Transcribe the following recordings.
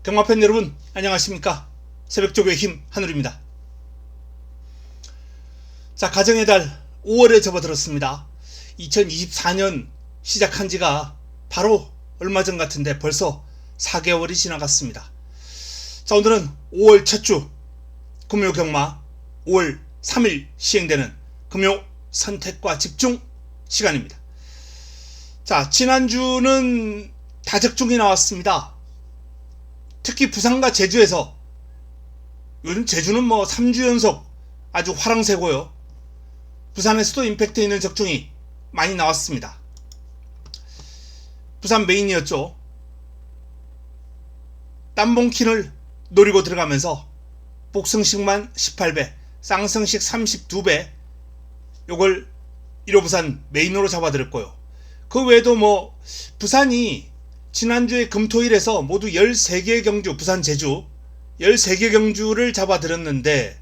경마팬 여러분 안녕하십니까. 새벽조교의 힘 한울입니다. 자, 가정의 달 5월에 접어들었습니다. 2024년 시작한 지가 바로 얼마 전 같은데 벌써 4개월이 지나갔습니다. 자, 오늘은 5월 첫 주 금요 경마 5월 3일 시행되는 금요 선택과 집중 시간입니다. 자, 지난주는 다적중이 나왔습니다. 특히 부산과 제주에서, 요즘 제주는 3주 연속 아주 화랑새고요. 부산에서도 임팩트 있는 적중이 많이 나왔습니다. 부산 메인이었죠. 땀봉킨을 노리고 들어가면서 복승식만 18배, 쌍승식 32배, 요걸 1호 부산 메인으로 잡아드렸고요. 그 외에도 부산이 지난주에 금토일에서 모두 13개의 경주, 부산 제주 13개 경주를 잡아드렸는데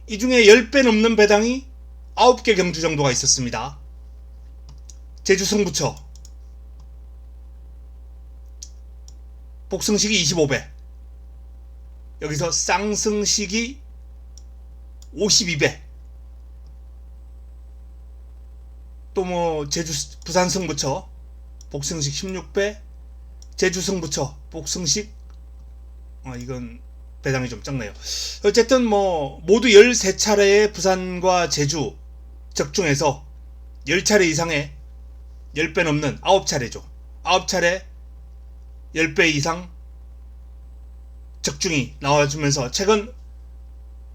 이 중에 10배 넘는 배당이 9개 경주 정도가 있었습니다. 제주 승부처 복승식이 25배, 여기서 쌍승식이 52배, 또 제주 부산 승부처 복승식 16배, 제주 승부처 복승식 이건 배당이 좀 적네요. 어쨌든 모두 13차례의 부산과 제주 적중에서 10차례 이상의 10배 넘는 9차례죠. 9차례 10배 이상 적중이 나와주면서 최근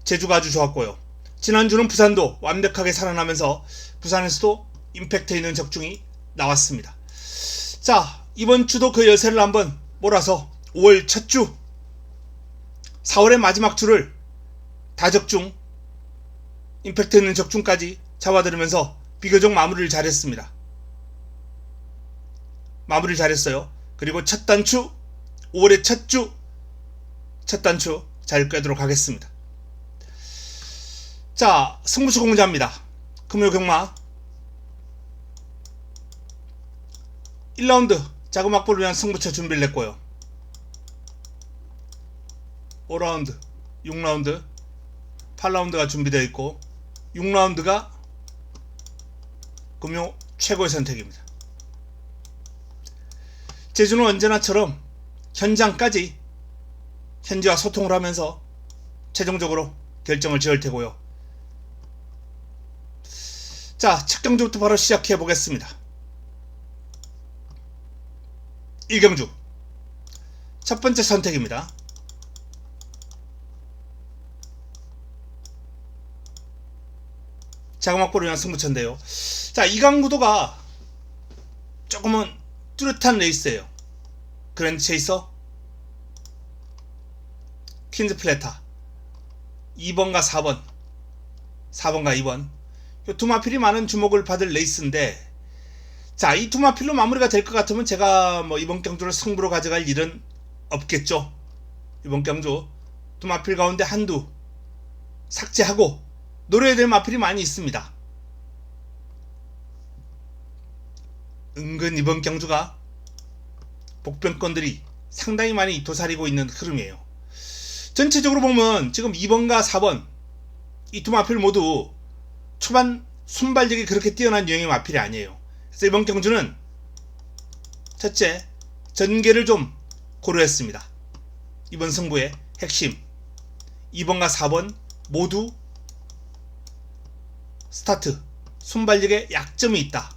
제주가 아주 좋았고요. 지난주는 부산도 완벽하게 살아나면서 부산에서도 임팩트 있는 적중이 나왔습니다. 자, 이번 주도 그 열쇠를 한번 몰아서 5월 첫 주, 4월의 마지막 주를 다적중, 임팩트 있는 적중까지 잡아들으면서 비교적 마무리를 잘했습니다. 마무리를 잘했어요. 그리고 첫 단추, 5월의 첫 주, 첫 단추 잘 꿰도록 하겠습니다. 자, 승부처 공개합니다. 금요 경마 1라운드 자금 확보를 위한 승부처 준비를 했고요. 5라운드, 6라운드, 8라운드가 준비되어 있고 6라운드가 금요 최고의 선택입니다. 제주는 언제나처럼 현장까지 현지와 소통을 하면서 최종적으로 결정을 지을 테고요. 자, 첫 경주부터 바로 시작해 보겠습니다. 1경주 첫 번째 선택입니다. 자금 확보를 위한 승부처인데요. 자, 이강구도가 조금은 뚜렷한 레이스예요. 그랜드 체이서, 퀸즈 플래타 2번과 4번, 4번과 2번, 이 두 마필이 많은 주목을 받을 레이스인데, 자, 이 두 마필로 마무리가 될 것 같으면 제가 이번 경주를 승부로 가져갈 일은 없겠죠. 이번 경주 두 마필 가운데 한두 삭제하고 노려야 될 마필이 많이 있습니다. 은근 이번 경주가 복변권들이 상당히 많이 도사리고 있는 흐름이에요. 전체적으로 보면 지금 2번과 4번 이 두 마필 모두 초반 순발력이 그렇게 뛰어난 유형의 마필이 아니에요. 그래서 이번 경주는 첫째, 전개를 좀 고려했습니다. 이번 승부의 핵심 2번과 4번 모두 스타트 순발력에 약점이 있다.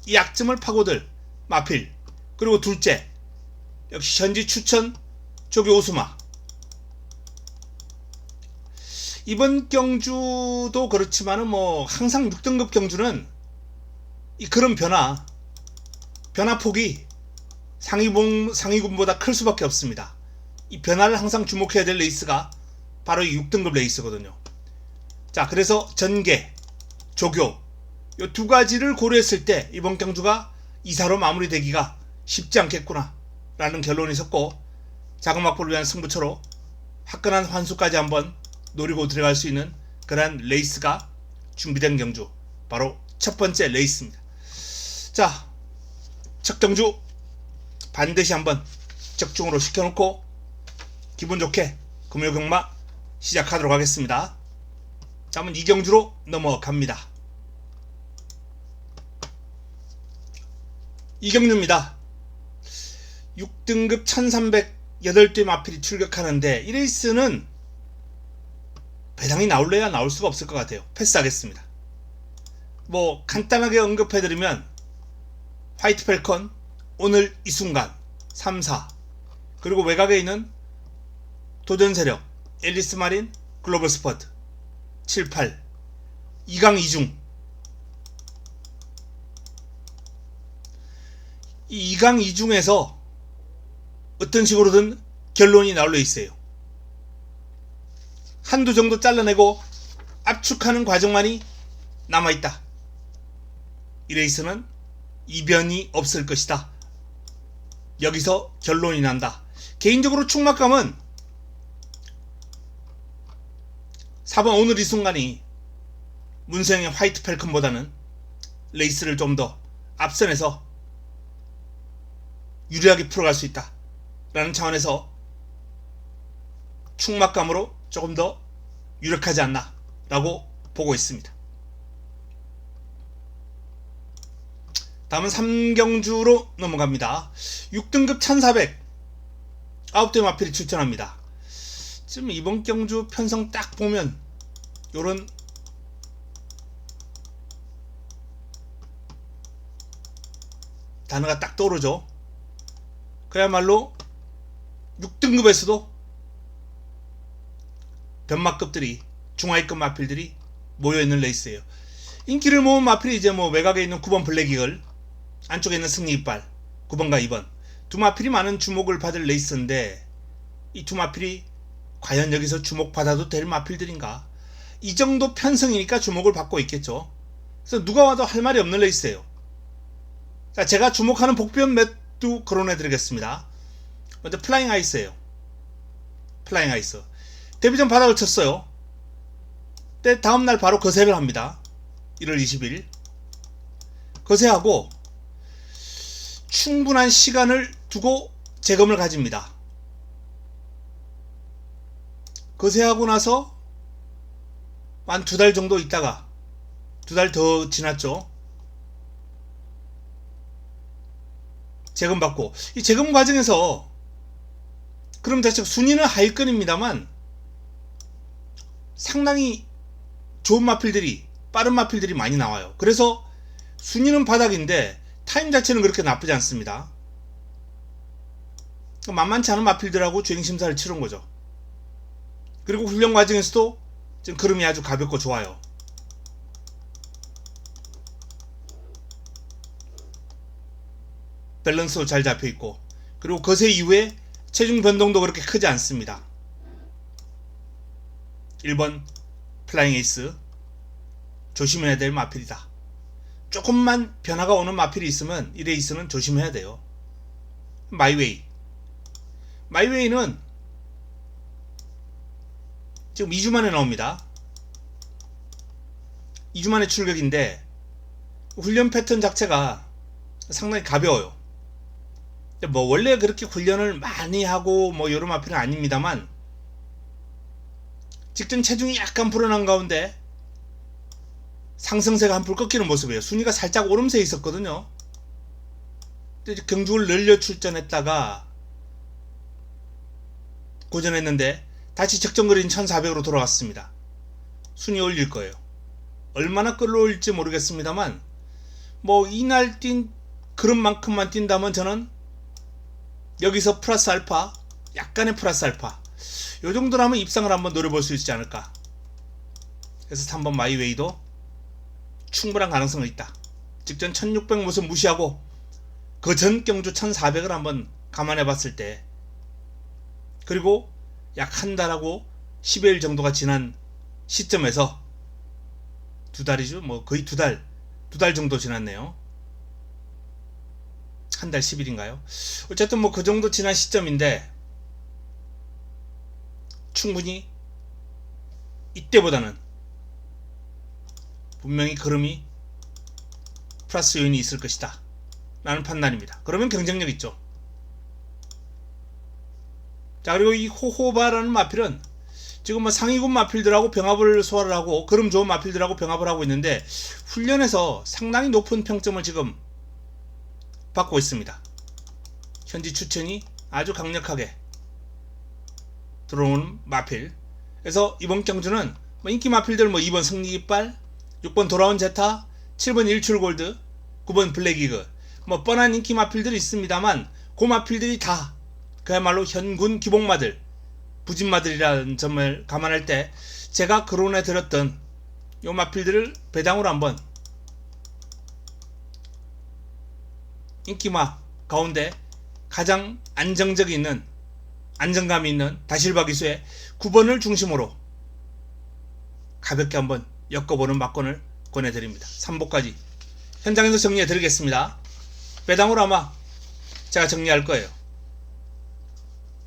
이 약점을 파고들 마필, 그리고 둘째 역시 현지 추천 조교 오수마. 이번 경주도 그렇지만은 항상 6등급 경주는 그런 변화폭이 상위군보다 클 수밖에 없습니다. 이 변화를 항상 주목해야 될 레이스가 바로 이 6등급 레이스거든요. 자, 그래서 전개, 조교 이 두 가지를 고려했을 때 이번 경주가 2사로 마무리되기가 쉽지 않겠구나 라는 결론이 섰고, 자금 확보를 위한 승부처로 화끈한 환수까지 한번 노리고 들어갈 수 있는 그런 레이스가 준비된 경주, 바로 첫 번째 레이스입니다. 자, 첫 경주 반드시 한번 적중으로 시켜놓고 기분 좋게 금요 경마 시작하도록 하겠습니다. 자, 한번 이경주로 넘어갑니다. 이경주입니다. 6등급 1308대 마필이 출격하는데 이 레이스는 배당이 나올래야 나올 수가 없을 것 같아요. 패스하겠습니다. 뭐 간단하게 언급해드리면 화이트 펠컨, 오늘 이 순간 3, 4, 그리고 외곽에 있는 도전세력, 앨리스 마린, 글로벌 스퍼트 7, 8, 2강 2중. 이 2강 2중에서 어떤 식으로든 결론이 나올 레이스예요. 한두 정도 잘라내고 압축하는 과정만이 남아있다. 이 레이스는 이변이 없을 것이다. 여기서 결론이 난다. 개인적으로 충막감은 4번 오늘 이 순간이 문세영의 화이트 펠컨보다는 레이스를 좀 더 앞선에서 유리하게 풀어갈 수 있다 라는 차원에서 충막감으로 조금 더 유력하지 않나 라고 보고 있습니다. 다음은 3경주로 넘어갑니다. 6등급 1400 9대 마필이 출전합니다. 지금 이번 경주 편성 딱 보면 요런 단어가 딱 떠오르죠. 그야말로 6등급에서도 변마급들이, 중하위급 마필들이 모여있는 레이스예요. 인기를 모은 마필이 이제 뭐 외곽에 있는 9번 블랙이글, 안쪽에 있는 승리이빨 9번과 2번 두 마필이 많은 주목을 받을 레이스인데, 이 두 마필이 과연 여기서 주목받아도 될 마필들인가? 이 정도 편성이니까 주목을 받고 있겠죠. 그래서 누가 와도 할 말이 없는 레이스예요. 자, 제가 주목하는 복변 맷도 거론해드리겠습니다. 먼저 플라잉 아이스예요. 플라잉 아이스 데뷔전 바닥을 쳤어요. 근데 다음날 바로 거세를 합니다. 1월 20일 거세하고 충분한 시간을 두고 재검을 가집니다. 거세하고 나서 한 2달 정도 있다가 2달 더 지났죠. 재검 받고, 이 재검 과정에서 그럼 대체 순위는 하위권입니다만 상당히 좋은 마필들이, 빠른 마필들이 많이 나와요. 그래서 순위는 바닥인데 타임 자체는 그렇게 나쁘지 않습니다. 만만치 않은 마필들하고 주행심사를 치른 거죠. 그리고 훈련 과정에서도 지금 걸음이 아주 가볍고 좋아요. 밸런스도 잘 잡혀있고, 그리고 거세 이후에 체중 변동도 그렇게 크지 않습니다. 1번 플라잉 에이스 조심해야 될 마필이다. 조금만 변화가 오는 마필이 있으면 이 레이스는 조심해야 돼요. 마이웨이, 마이웨이는 지금 2주 만에 나옵니다. 2주 만에 출격인데 훈련 패턴 자체가 상당히 가벼워요. 뭐 원래 그렇게 훈련을 많이 하고 뭐 이런 마필은 아닙니다만 직전 체중이 약간 불어난 가운데 상승세가 한풀 꺾이는 모습이에요. 순위가 살짝 오름세에 있었거든요. 근데 경주를 늘려 출전했다가 고전했는데 다시 적정거리인 1400으로 돌아왔습니다. 순위 올릴 거예요. 얼마나 끌어올릴지 모르겠습니다만 뭐 이날 뛴 그런 만큼만 뛴다면 저는 여기서 플러스 알파, 약간의 플러스 알파 요 정도라면 입상을 한번 노려볼 수 있지 않을까. 그래서 3번 마이웨이도 충분한 가능성이 있다. 직전 1600 모습 무시하고 그 전 경주 1400을 한번 감안해 봤을 때, 그리고 약 한 달하고 10여일 정도가 지난 시점에서 2달이죠. 뭐 거의 2달 정도 지났네요. 한 달 10일인가요? 어쨌든 뭐 그 정도 지난 시점인데 충분히 이때보다는 분명히 걸음이 플러스 요인이 있을 것이다 라는 판단입니다. 그러면 경쟁력 있죠. 자, 그리고 이 호호바라는 마필은 지금 뭐 상위군 마필들하고 병합을 소화를 하고 그럼 좋은 마필들하고 병합을 하고 있는데 훈련에서 상당히 높은 평점을 지금 받고 있습니다. 현지 추천이 아주 강력하게 들어오는 마필. 그래서 이번 경주는 뭐 인기 마필들 뭐 2번 승리깃발, 6번 돌아온 제타, 7번 일출골드, 9번 블랙이그 뭐 뻔한 인기 마필들이 있습니다만 그 마필들이 다 그야말로 현군 기복마들, 부진마들이라는 점을 감안할 때 제가 거론해 드렸던 요 마필들을 배당으로 한번 인기마 가운데 가장 안정적이 있는 안정감이 있는 다실바 기수의 9번을 중심으로 가볍게 한번 엮어보는 막권을 권해드립니다. 3보까지 현장에서 정리해 드리겠습니다. 배당으로 아마 제가 정리할 거예요.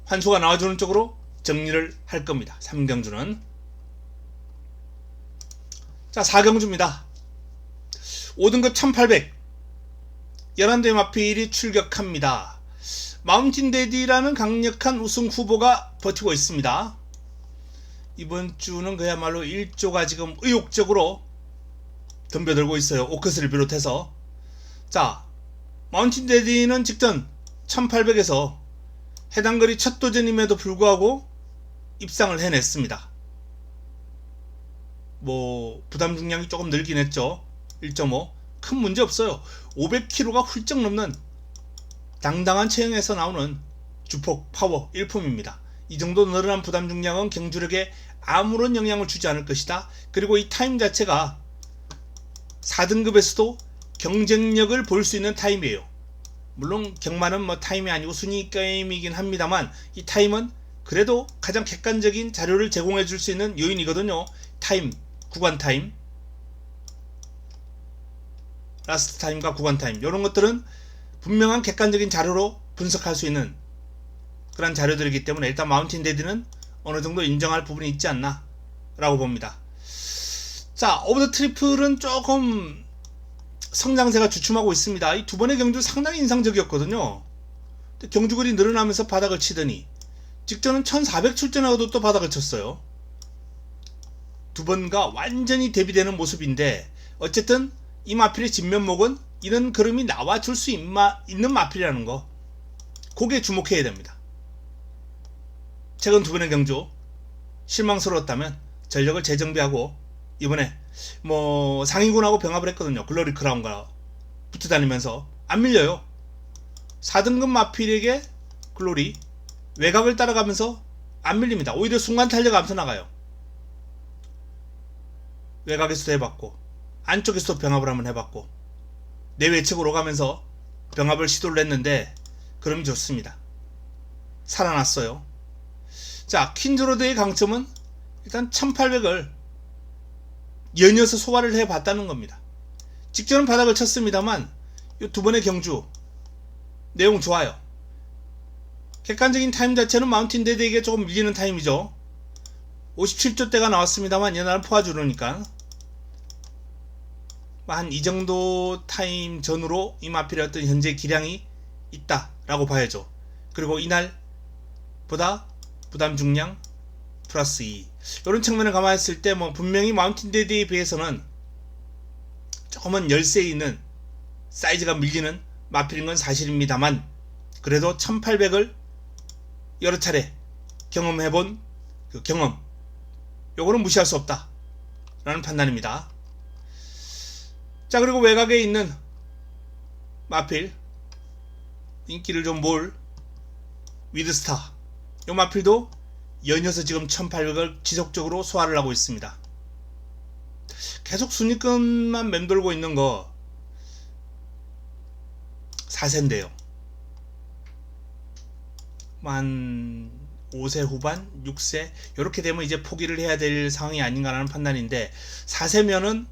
환수가 나와주는 쪽으로 정리를 할 겁니다. 3경주는. 자, 4경주입니다. 5등급 1800 11대 마필이 출격합니다. 마운틴 데디라는 강력한 우승 후보가 버티고 있습니다. 이번 주는 그야말로 1조가 지금 의욕적으로 덤벼들고 있어요. 오크스를 비롯해서. 자, 마운틴 데디는 직전 1800에서 해당 거리 첫 도전임에도 불구하고 입상을 해냈습니다. 뭐 부담 중량이 조금 늘긴 했죠. 1.5 큰 문제 없어요. 500kg가 훌쩍 넘는 당당한 체형에서 나오는 주폭 파워 일품입니다. 이 정도 늘어난 부담 중량은 경주력에 아무런 영향을 주지 않을 것이다. 그리고 이 타임 자체가 4등급에서도 경쟁력을 볼 수 있는 타임이에요. 물론 경마는 뭐 타임이 아니고 순위 게임이긴 합니다만 이 타임은 그래도 가장 객관적인 자료를 제공해 줄 수 있는 요인이거든요. 타임, 구간 타임, 라스트 타임과 구간 타임 이런 것들은 분명한 객관적인 자료로 분석할 수 있는 그런 자료들이기 때문에 일단 마운틴 데디는 어느 정도 인정할 부분이 있지 않나 라고 봅니다. 자, 오브 더 트리플은 조금 성장세가 주춤하고 있습니다. 이 두 번의 경주 상당히 인상적이었거든요. 경주거리 늘어나면서 바닥을 치더니 직전은 1400 출전하고도 또 바닥을 쳤어요. 두 번과 완전히 대비되는 모습인데 어쨌든 이 마필의 진면목은 이런 그림이 나와줄 수 있는 마필이라는 거, 거기에 주목해야 됩니다. 최근 두 번의 경주 실망스러웠다면 전력을 재정비하고 이번에 뭐 상위군하고 병합을 했거든요. 글로리 크라운과 붙어 다니면서 안 밀려요. 4등급 마필에게 글로리 외곽을 따라가면서 안 밀립니다. 오히려 순간 탄력하면서 나가요. 외곽에서도 해봤고 안쪽에서도 병합을 한번 해봤고 내외측으로 가면서 병합을 시도를 했는데 그럼이 좋습니다. 살아났어요. 자, 퀸즈로드의 강점은 일단 1800을 연이어서 소화를 해봤다는 겁니다. 직전은 바닥을 쳤습니다만 이 두 번의 경주 내용 좋아요. 객관적인 타임 자체는 마운틴 데드에게 조금 밀리는 타임이죠. 57조대가 나왔습니다만 연하를 포화주로니까 한 이 정도 타임 전후로 이 마필의 어떤 현재 기량이 있다라고 봐야죠. 그리고 이날보다 부담 중량 플러스 2 이런 측면을 감안했을 때 뭐 분명히 마운틴 데드에 비해서는 조금은 열세 있는 사이즈가 밀리는 마필인 건 사실입니다만 그래도 1800을 여러 차례 경험해본 그 경험 요거는 무시할 수 없다 라는 판단입니다. 자, 그리고 외곽에 있는 마필 인기를 좀 몰 위드스타 요 마필도 연이어서 지금 1800을 지속적으로 소화를 하고 있습니다. 계속 순위권만 맴돌고 있는 거 4세인데요. 한 5세 후반, 6세 이렇게 되면 이제 포기를 해야 될 상황이 아닌가라는 판단인데 4세면은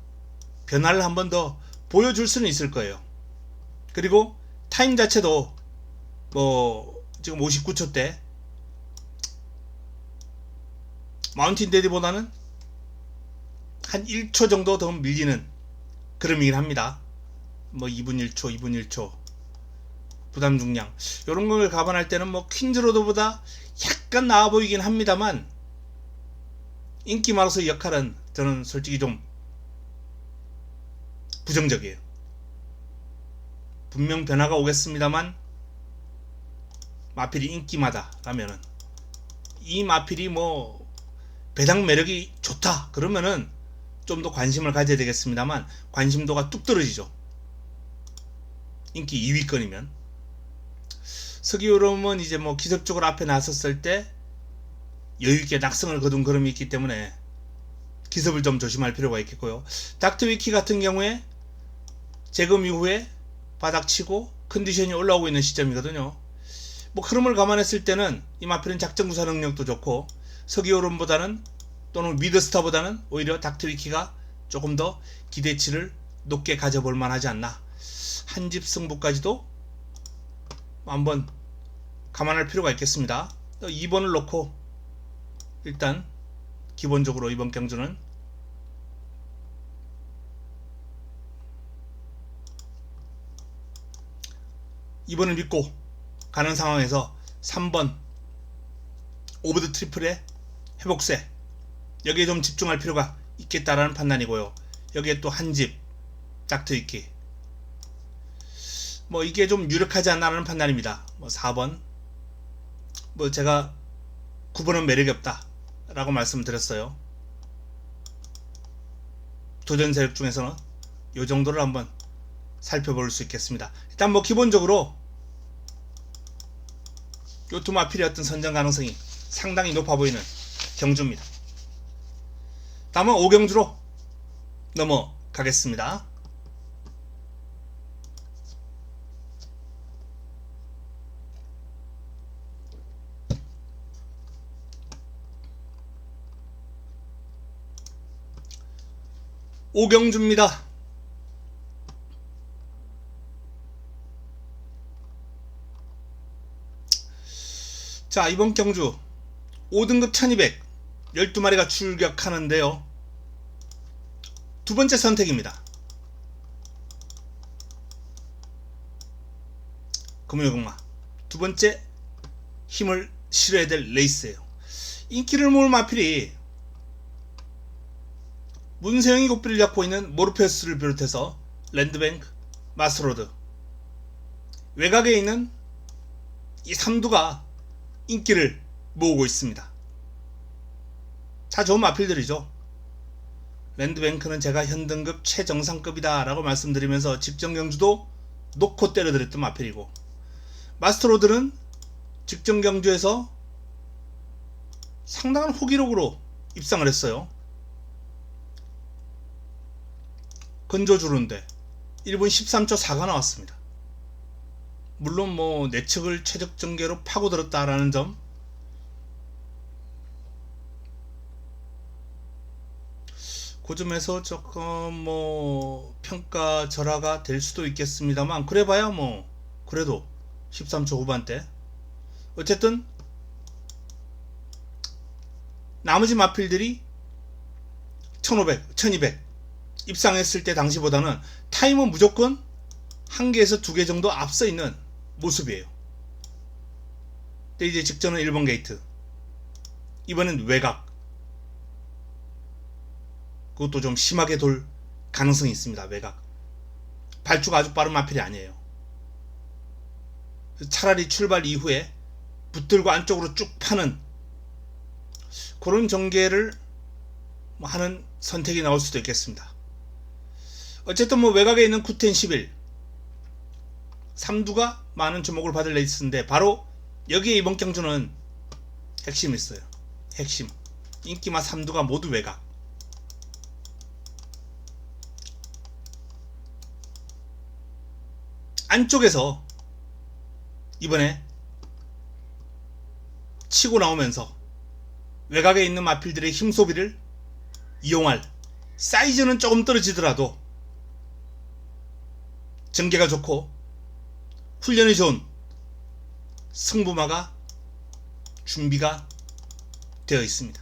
변화를 한 번 더 보여줄 수는 있을 거예요. 그리고 타임 자체도 뭐 지금 59초대 마운틴 데디보다는 한 1초 정도 더 밀리는 그림이긴 합니다. 뭐 2분 1초, 2분 1초 부담 중량 이런 걸 감안할 때는 뭐 퀸즈로드보다 약간 나아 보이긴 합니다만 인기 마우스의 역할은 저는 솔직히 좀 부정적이에요. 분명 변화가 오겠습니다만 마필이 인기마다 라면은 이 마필이 뭐 배당 매력이 좋다 그러면은 좀 더 관심을 가져야 되겠습니다만 관심도가 뚝 떨어지죠. 인기 2위권이면. 서기오름은 이제 뭐 기습적으로 앞에 나섰을 때 여유있게 낙승을 거둔 그름이 있기 때문에 기습을 좀 조심할 필요가 있겠고요. 닥터위키 같은 경우에 재검 이후에 바닥치고 컨디션이 올라오고 있는 시점이거든요. 뭐 흐름을 감안했을 때는 이 마필은 작전 구사 능력도 좋고 서기오름보다는 또는 미드스타보다는 오히려 닥터위키가 조금 더 기대치를 높게 가져볼 만하지 않나. 한집 승부까지도 한번 감안할 필요가 있겠습니다. 2번을 놓고 일단 기본적으로 이번 경주는 이번을 믿고 가는 상황에서 3번 오브 더 트리플의 회복세 여기에 좀 집중할 필요가 있겠다라는 판단이고요. 여기에 또 한집 닥터위키 뭐 이게 좀 유력하지 않나라는 판단입니다. 뭐 4번 뭐 제가 9번은 매력이 없다 라고 말씀을 드렸어요. 도전 세력 중에서는 이 정도를 한번 살펴볼 수 있겠습니다. 일단 뭐 기본적으로 요 두 마필의 어떤 선정 가능성이 상당히 높아 보이는 경주입니다. 다음은 5경주로 넘어가겠습니다. 오경주입니다. 자, 이번 경주 5등급 1200 12마리가 출격하는데요. 두 번째 선택입니다. 금요금마 두 번째 힘을 실어야 될 레이스예요. 인기를 모을 마필이 문세영이 고삐를 잡고 있는 모르페우스를 비롯해서 랜드뱅크, 마스로드 외곽에 있는 이 3두가 인기를 모으고 있습니다. 다 좋은 마필들이죠. 랜드뱅크는 제가 현등급 최정상급이다 라고 말씀드리면서 직전경주도 놓고 때려드렸던 마필이고 마스터로드는 직전경주에서 상당한 호기록으로 입상을 했어요. 건조주로인데 1분 13초 4가 나왔습니다. 물론 뭐 내측을 최적전개로 파고들었다라는 점 그 점에서 조금 뭐 평가 절하가 될 수도 있겠습니다만 그래봐야 뭐 그래도 13초 후반대 어쨌든 나머지 마필들이 1500, 1200 입상했을 때 당시보다는 타임은 무조건 1개에서 2개 정도 앞서 있는 모습이에요. 근데 이제 직전은 1번 게이트 이번엔 외곽 그것도 좀 심하게 돌 가능성이 있습니다. 외곽 발주가 아주 빠른 마필이 아니에요. 차라리 출발 이후에 붙들고 안쪽으로 쭉 파는 그런 전개를 하는 선택이 나올 수도 있겠습니다. 어쨌든 뭐 외곽에 있는 9, 10, 11 3두가 많은 주목을 받을 레이스인데 바로 여기에 이번 경주는 핵심이 있어요. 핵심 인기마 3두가 모두 외곽 안쪽에서 이번에 치고 나오면서 외곽에 있는 마필들의 힘 소비를 이용할 사이즈는 조금 떨어지더라도 전개가 좋고 훈련이 좋은 승부마가 준비가 되어 있습니다.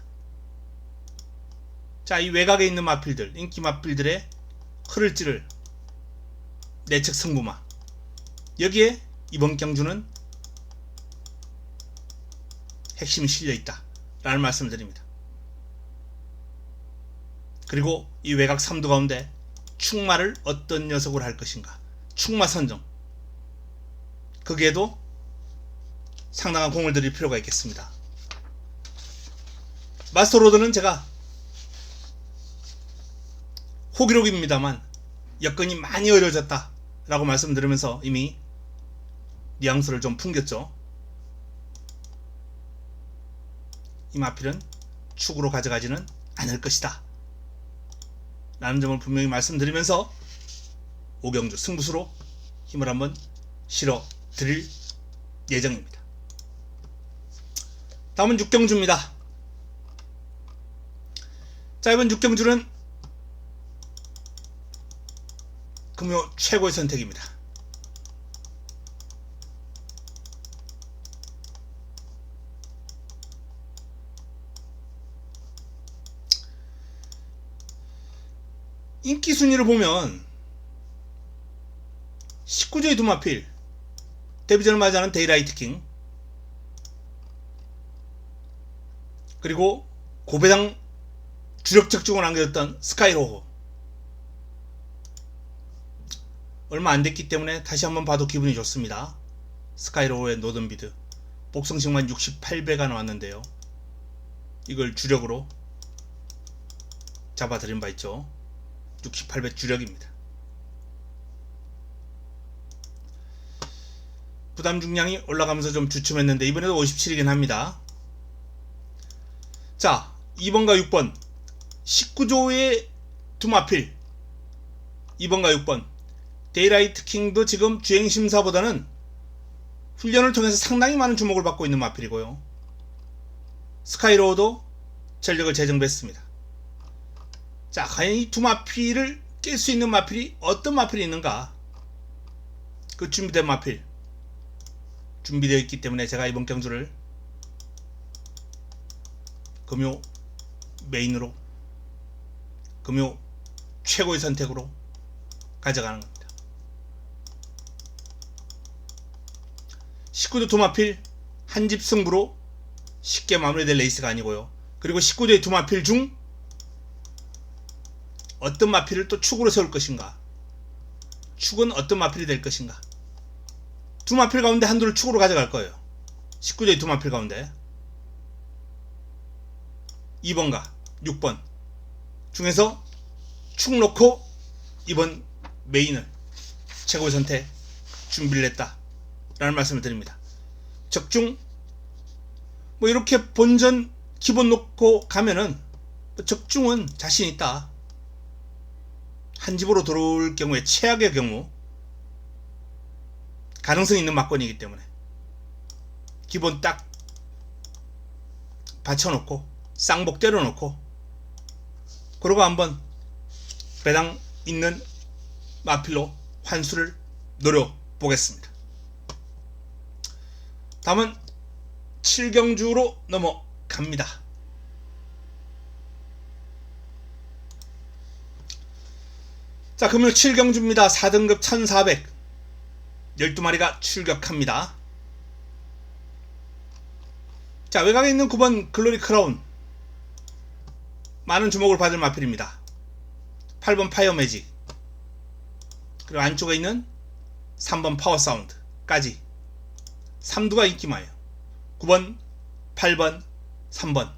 자, 이 외곽에 있는 마필들 인기 마필들의 흐를 찌를 내측 승부마 여기에 이번 경주는 핵심이 실려있다 라는 말씀을 드립니다. 그리고 이 외곽 3두 가운데 축마를 어떤 녀석으로 할 것인가, 축마 선정, 거기에도 상당한 공을 들일 필요가 있겠습니다. 마스터로드는 제가 호기록입니다만 여건이 많이 어려워졌다 라고 말씀드리면서 이미 뉘앙스를 좀 풍겼죠. 이 마필은 축으로 가져가지는 않을 것이다 라는 점을 분명히 말씀드리면서 5경주 승부수로 힘을 한번 실어 드릴 예정입니다. 다음은 6경주입니다. 자, 이번 6경주는 금요 최고의 선택입니다. 인기 순위를 보면 19조의 두마필, 데뷔전을 맞이하는 데이라이트 킹, 그리고 고배당 주력 적중을 안겨줬던 스카이로호, 얼마 안 됐기 때문에 다시 한번 봐도 기분이 좋습니다. 스카이로호의 노던비드 복성식만 68배가 나왔는데요, 이걸 주력으로 잡아드린 바 있죠. 68배 주력입니다. 부담 중량이 올라가면서 좀 주춤했는데 이번에도 57이긴 합니다. 자, 2번과 6번 19조의 두마필, 2번과 6번 데이라이트 킹도 지금 주행심사보다는 훈련을 통해서 상당히 많은 주목을 받고 있는 마필이고요. 스카이로우도 전력을 재정비했습니다. 자, 과연 이 두 마필을 깰 수 있는 마필이 어떤 마필이 있는가, 그 준비된 마필 준비되어 있기 때문에 제가 이번 경주를 금요 메인으로, 금요 최고의 선택으로 가져가는 겁니다. 19조 두마필 한집 승부로 쉽게 마무리될 레이스가 아니고요. 그리고 19조의 두마필 중 어떤 마필을 또 축으로 세울 것인가, 축은 어떤 마필이 될 것인가, 두 마필 가운데 한두를 축으로 가져갈 거예요. 19조의 두 마필 가운데 2번과 6번 중에서 축 놓고 이번 메인을 최고의 선택 준비를 했다 라는 말씀을 드립니다. 적중 뭐 이렇게 본전 기본 놓고 가면은 적중은 자신 있다. 한 집으로 들어올 경우에 최악의 경우 가능성이 있는 막권이기 때문에 기본 딱 받쳐놓고 쌍복 때려놓고 그러고 한번 배당 있는 마필로 환수를 노려보겠습니다. 다음은 7경주로 넘어갑니다. 자, 금요 7경주입니다. 4등급 1400 12마리가 출격합니다. 자, 외곽에 있는 9번 글로리 크라운 많은 주목을 받을 마필입니다. 8번 파이어 매직, 그리고 안쪽에 있는 3번 파워 사운드까지 3두가 인기마예요. 9번, 8번, 3번.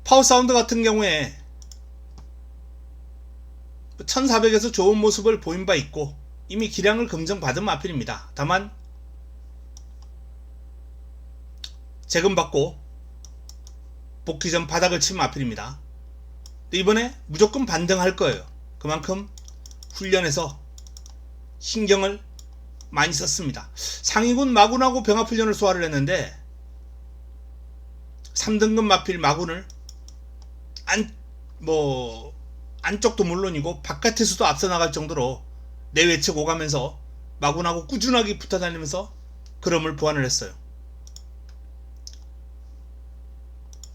파워 사운드 같은 경우에 1400에서 좋은 모습을 보인 바 있고 이미 기량을 검증받은 마필입니다. 다만 재검받고 복귀 전 바닥을 친 마필입니다. 이번에 무조건 반등할 거예요. 그만큼 훈련에서 신경을 많이 썼습니다. 상위군 마군하고 병합훈련을 소화를 했는데 3등급 마필 마군을 안쪽도 물론이고 바깥에서도 앞서 나갈 정도로 내외측 오가면서 마군하고 꾸준하게 붙어 다니면서 그럼을 보완을 했어요.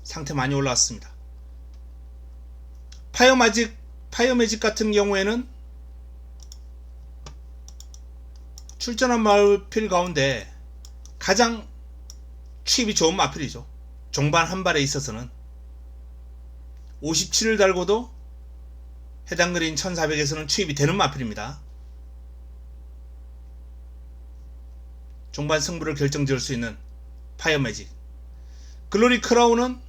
상태 많이 올라왔습니다. 파이어 매직 같은 경우에는 출전한 마필 가운데 가장 추입이 좋은 마필이죠. 종반 한 발에 있어서는 57을 달고도 해당 그린 1400에서는 추입이 되는 마필입니다. 종반 승부를 결정지을 수 있는 파이어 매직. 글로리 크라운은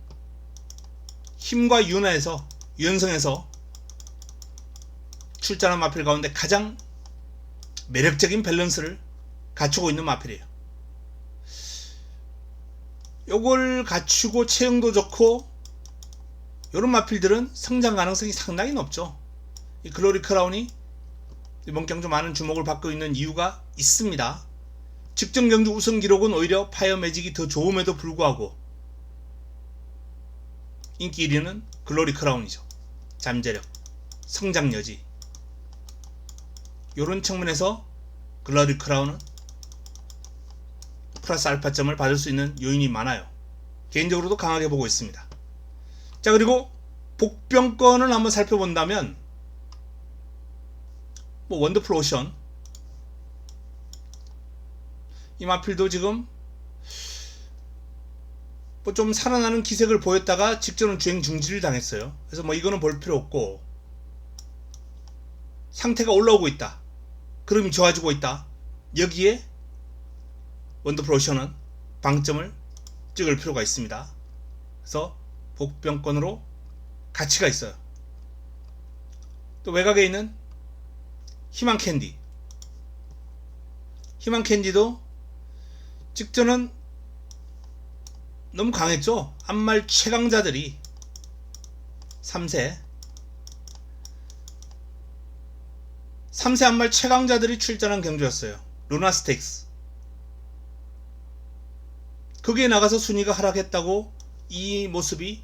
힘과 유연성에서 출전한 마필 가운데 가장 매력적인 밸런스를 갖추고 있는 마필이에요. 요걸 갖추고 체형도 좋고 요런 마필들은 성장 가능성이 상당히 높죠. 이 글로리 크라운이 이번 경주 많은 주목을 받고 있는 이유가 있습니다. 직전 경주 우승 기록은 오히려 파이어 매직이 더 좋음에도 불구하고 인기 1위는 글로리 크라운이죠. 잠재력, 성장 여지, 요런 측면에서 글로리 크라운은 플러스 알파점을 받을 수 있는 요인이 많아요. 개인적으로도 강하게 보고 있습니다. 자, 그리고 복병권을 한번 살펴본다면 원더풀 오션, 이 마필도 지금 좀 살아나는 기색을 보였다가 직전은 주행 중지를 당했어요. 그래서 이거는 볼 필요 없고, 상태가 올라오고 있다, 그림이 좋아지고 있다, 여기에 원더풀 오션은 방점을 찍을 필요가 있습니다. 그래서 복병권으로 가치가 있어요. 또 외곽에 있는 희망 캔디, 희망 캔디도 직전은 너무 강했죠. 앞말 최강자들이 3세 앞말 최강자들이 출전한 경주였어요. 루나 스테이크스. 거기에 나가서 순위가 하락했다고 이 모습이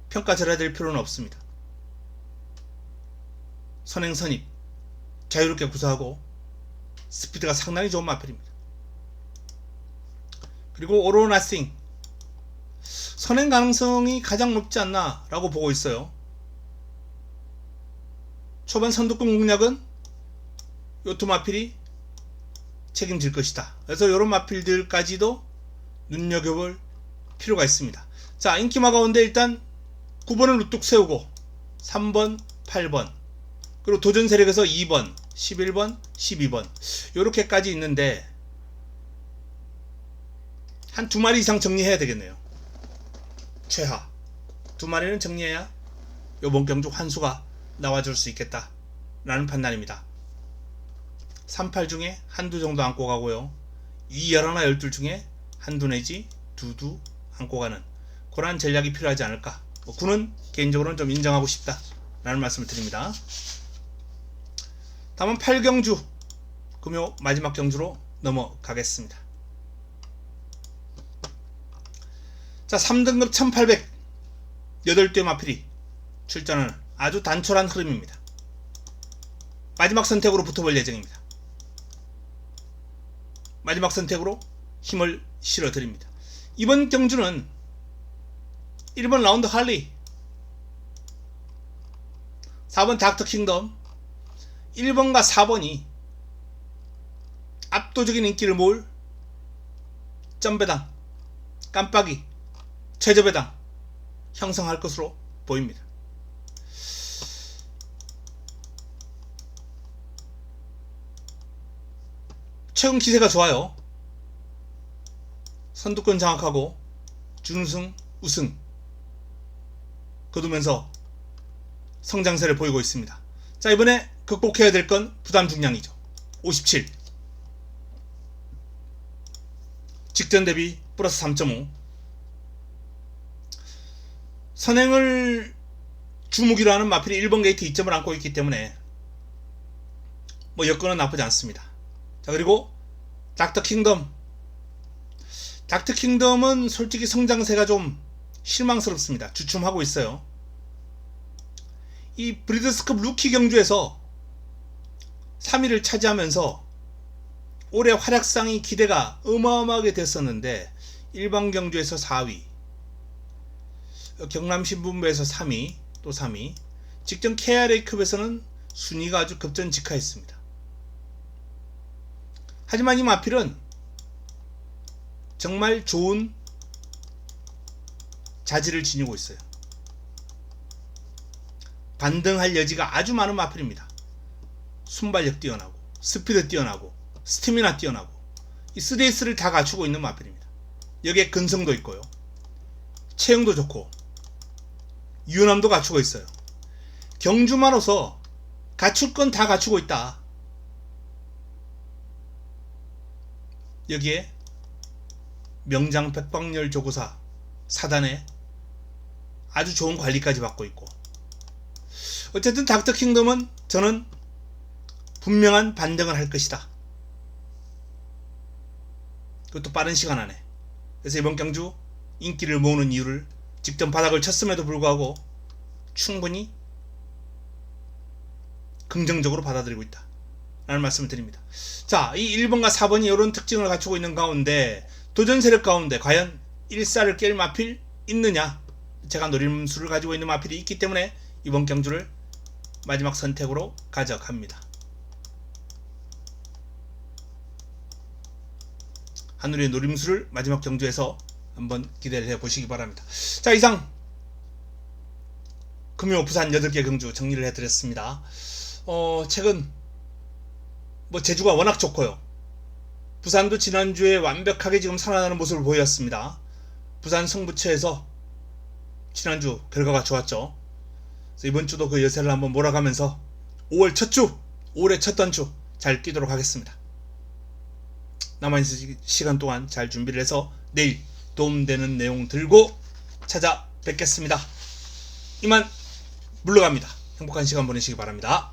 평가절하될 필요는 없습니다. 선행 선입 자유롭게 구사하고 스피드가 상당히 좋은 마필입니다. 그리고 오로나싱, 선행 가능성이 가장 높지 않나 라고 보고 있어요. 초반 선두권 공략은 요 두 마필이 책임질 것이다. 그래서 이런 마필들까지도 눈여겨볼 필요가 있습니다. 자, 인기마 가운데 일단 9번을 우뚝 세우고 3번, 8번, 그리고 도전 세력에서 2번, 11번, 12번 요렇게까지 있는데 한 2마리 이상 정리해야 되겠네요. 최하 2마리는 정리해야 요번 경주 환수가 나와줄 수 있겠다 라는 판단입니다. 38 중에 한두 정도 안고 가고요, 위 11, 12 중에 한두 내지 두두 안고 가는 그런 전략이 필요하지 않을까. 9는 개인적으로는 좀 인정하고 싶다 라는 말씀을 드립니다. 다음은 8경주, 금요 마지막 경주로 넘어가겠습니다. 자, 3등급 1800 8대 마필이 출전하는 아주 단촐한 흐름입니다. 마지막 선택으로 붙어볼 예정입니다. 마지막 선택으로 힘을 실어드립니다. 이번 경주는 1번 라운드 할리, 4번 닥터 킹덤, 1번과 4번이 압도적인 인기를 모을 점배당, 깜빡이, 최저배당 형성할 것으로 보입니다. 최근 기세가 좋아요. 선두권 장악하고 준우승, 우승 거두면서 성장세를 보이고 있습니다. 자, 이번에 극복해야 될 건 부담 중량이죠. 57 직전 대비 플러스 3.5. 선행을 주무기로 하는 마필이 1번 게이트 2점을 안고 있기 때문에 여건은 나쁘지 않습니다. 자, 그리고 닥터 킹덤, 닥터 킹덤은 솔직히 성장세가 좀 실망스럽습니다. 주춤하고 있어요. 이 브리더스컵 루키 경주에서 3위를 차지하면서 올해 활약상이 기대가 어마어마하게 됐었는데 일반 경주에서 4위, 경남신분부에서 3위, 또 3위, 직전 KRA컵에서는 순위가 아주 급전직하했습니다. 하지만 이 마필은 정말 좋은 자질을 지니고 있어요. 반등할 여지가 아주 많은 마필입니다. 순발력 뛰어나고 스피드 뛰어나고 스태미나 뛰어나고 이 3S를 다 갖추고 있는 마필입니다. 여기에 근성도 있고요. 체형도 좋고 유연함도 갖추고 있어요. 경주마로서 갖출 건 다 갖추고 있다. 여기에 명장 백방열 조구사 사단에 아주 좋은 관리까지 받고 있고, 어쨌든 닥터킹덤은 저는 분명한 반등을 할 것이다. 그것도 빠른 시간 안에. 그래서 이번 경주 인기를 모으는 이유를 직전 바닥을 쳤음에도 불구하고 충분히 긍정적으로 받아들이고 있다 라는 말씀을 드립니다. 자, 이 1번과 4번이 이런 특징을 갖추고 있는 가운데 도전 세력 가운데 과연 1사를 깰 마필 있느냐, 제가 노림수를 가지고 있는 마필이 있기 때문에 이번 경주를 마지막 선택으로 가져갑니다. 하늘의 노림수를 마지막 경주에서 한번 기대를 해보시기 바랍니다. 자, 이상 금요 부산 8개 경주 정리를 해드렸습니다. 최근 제주가 워낙 좋고요. 부산도 지난주에 완벽하게 지금 살아나는 모습을 보였습니다. 부산 승부처에서 지난주 결과가 좋았죠. 그래서 이번 주도 그 여세를 한번 몰아가면서 5월 첫 주, 올해 첫 단주 잘 뛰도록 하겠습니다. 남아있는 시간 동안 잘 준비를 해서 내일 도움되는 내용 들고 찾아뵙겠습니다. 이만 물러갑니다. 행복한 시간 보내시기 바랍니다.